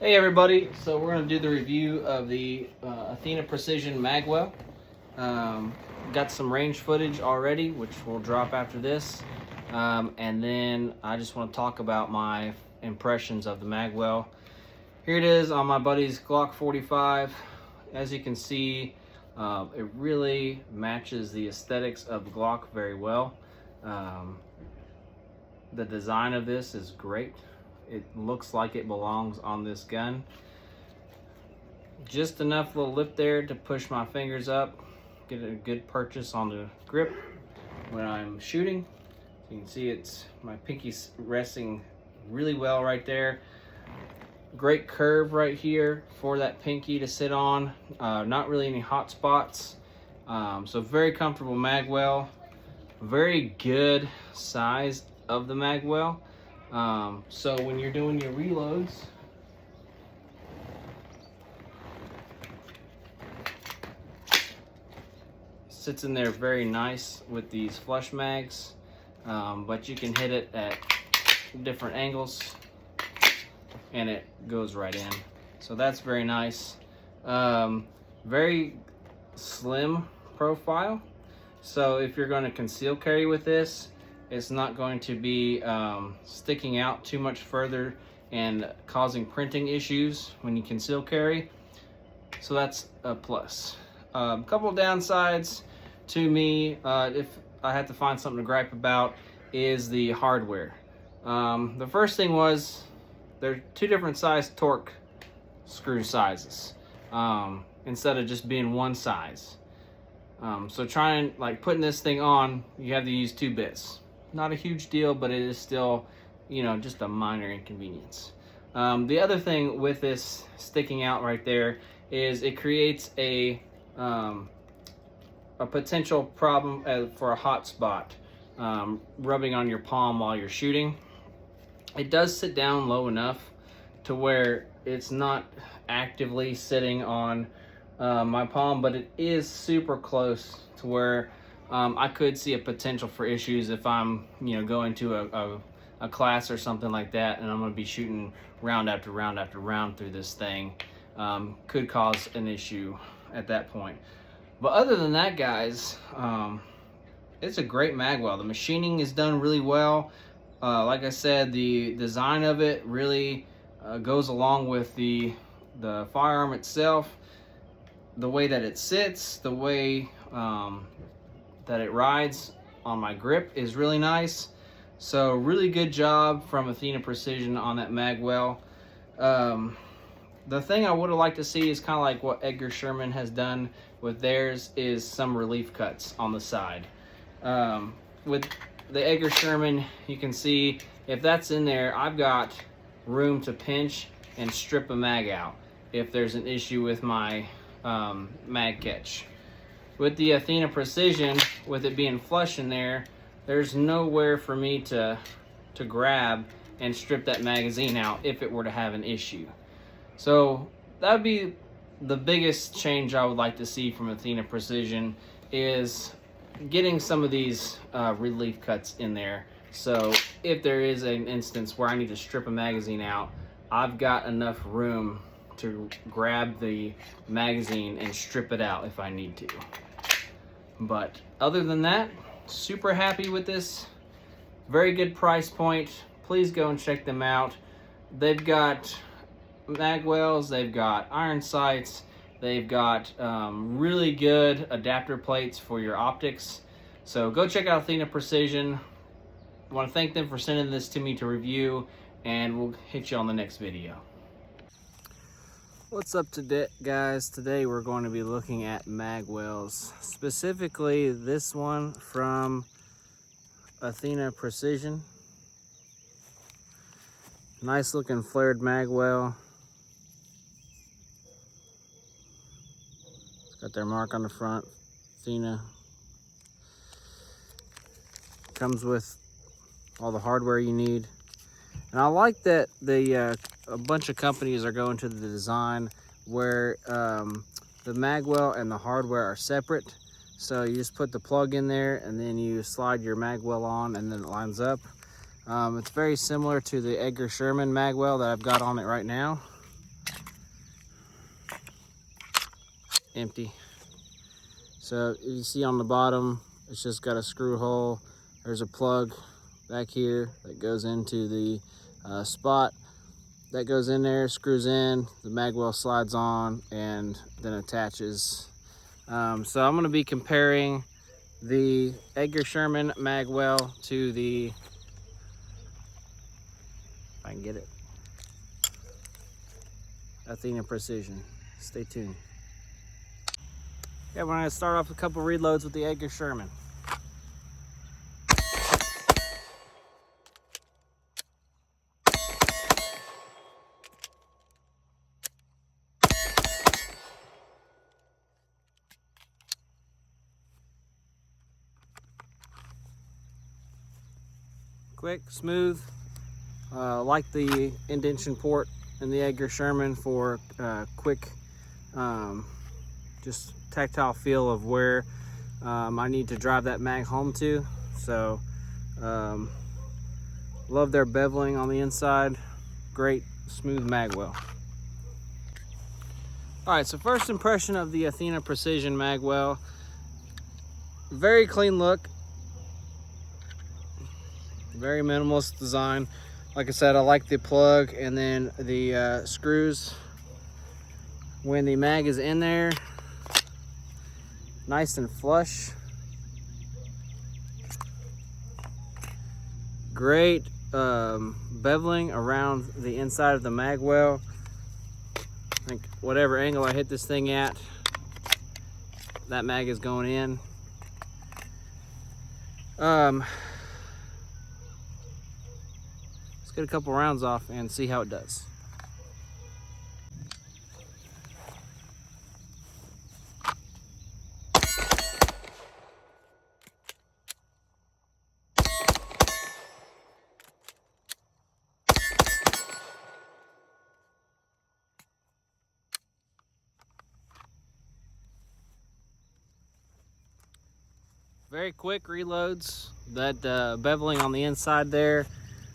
Hey everybody, so we're going to do the review of the Athena Precision Magwell. Got some range footage already, which will drop after this. And then I just want to talk about my impressions of the Magwell. Here it is on my buddy's Glock 45. As you can see, it really matches the aesthetics of the Glock very well. The design of this is great. It looks like it belongs on this gun. Just enough little lip there to push my fingers up, get a good purchase on the grip when I'm shooting. You can see it's my pinky's resting really well right there. Great curve right here for that pinky to sit on. Not really any hot spots. So very comfortable Magwell. Very good size of the Magwell. So when you're doing your reloads, sits in there very nice with these flush mags, but you can hit it at different angles and it goes right in. So that's very nice. Very slim profile. So if you're going to conceal carry with this, it's not going to be sticking out too much further and causing printing issues when you conceal carry. So that's a plus. A couple of downsides to me, if I had to find something to gripe about, is the hardware. The first thing was there are two different size torque screw sizes instead of just being one size. So trying like putting this thing on, you have to use 2 bits. Not a huge deal, but it is still, you know, just a minor inconvenience. The other thing with this sticking out right there is it creates a potential problem for a hot spot rubbing on your palm while you're shooting. It does sit down low enough to where it's not actively sitting on my palm, but it is super close to where I could see a potential for issues if I'm, you know, going to a class or something like that, and I'm going to be shooting round after round after round through this thing. Could cause an issue at that point. But other than that, guys, it's a great Magwell. The machining is done really well. Like I said, the design of it really goes along with the firearm itself. The way that it sits, the way that it rides on my grip is really nice. So really good job from Athena Precision on that Magwell. The thing I would have liked to see is kind of like what Edgar Sherman has done with theirs, is some relief cuts on the side. With the Edgar Sherman, you can see if that's in there, I've got room to pinch and strip a mag out if there's an issue with my mag catch. With the Athena Precision, with it being flush in there, there's nowhere for me to grab and strip that magazine out if it were to have an issue. So that would be the biggest change I would like to see from Athena Precision, is getting some of these relief cuts in there. So if there is an instance where I need to strip a magazine out, I've got enough room to grab the magazine and strip it out if I need to. But other than that, super happy with this. Very good price point. Please go and check them out. They've got Magwells, they've got iron sights, they've got really good adapter plates for your optics. So go check out Athena Precision. I want to thank them for sending this to me to review, and we'll hit you on the next video. What's up today, guys? Today we're going to be looking at Magwells, specifically this one from Athena Precision. Nice looking flared Magwell. It's got their mark on the front, Athena. Comes with all the hardware you need. And I like that a bunch of companies are going to the design where the Magwell and the hardware are separate. So you just put the plug in there and then you slide your Magwell on and then it lines up. It's very similar to the Edgar Sherman Magwell that I've got on it right now. empty. So you see on the bottom, it's just got a screw hole. There's a plug back here that goes into the spot. That goes in there, screws in, the magwell slides on, and then attaches. So I'm gonna be comparing the Edgar Sherman Magwell to the, if I can get it, Athena Precision. Stay tuned. Yeah, we're gonna start off with a couple reloads with the Edgar Sherman. Quick, smooth. Like the indentation port in the Edgar Sherman for quick, just tactile feel of where I need to drive that mag home to. So love their beveling on the inside. Great smooth magwell. All right, so first impression of the Athena Precision Magwell. Very clean look. Very minimalist design. Like I said, I like the plug and then the screws when the mag is in there. Nice and flush. Great beveling around the inside of the magwell. I think whatever angle I hit this thing at, that mag is going in. Let's get a couple rounds off and see how it does. Very quick reloads. That beveling on the inside there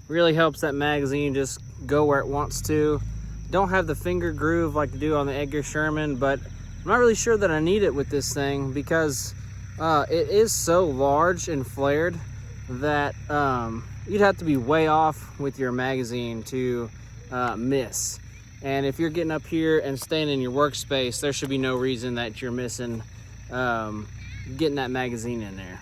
really helps that magazine just go where it wants to. Don't have the finger groove like you do on the Edgar Sherman, but I'm not really sure that I need it with this thing because it is so large and flared that you'd have to be way off with your magazine to miss. And if you're getting up here and staying in your workspace, there should be no reason that you're missing getting that magazine in there.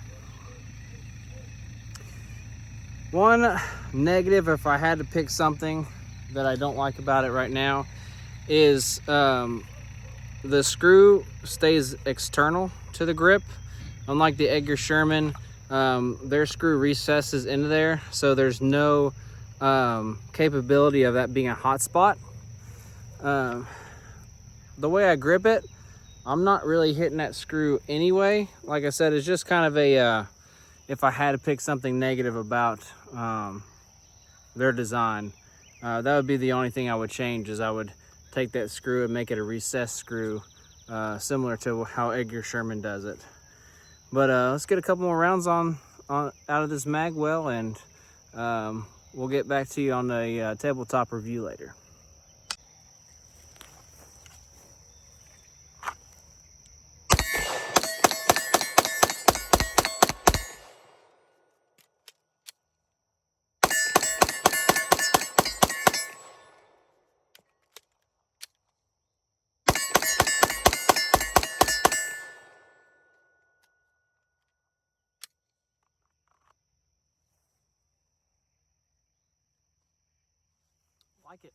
One negative, if I had to pick something that I don't like about it right now, is the screw stays external to the grip. Unlike the Edgar Sherman, their screw recesses into there, so there's no capability of that being a hot spot. The way I grip it, I'm not really hitting that screw anyway. Like I said, it's just kind of a, if I had to pick something negative about their design, that would be the only thing I would change, is I would take that screw and make it a recessed screw, similar to how Edgar Sherman does it. But let's get a couple more rounds on out of this magwell, and we'll get back to you on the tabletop review later. Like it.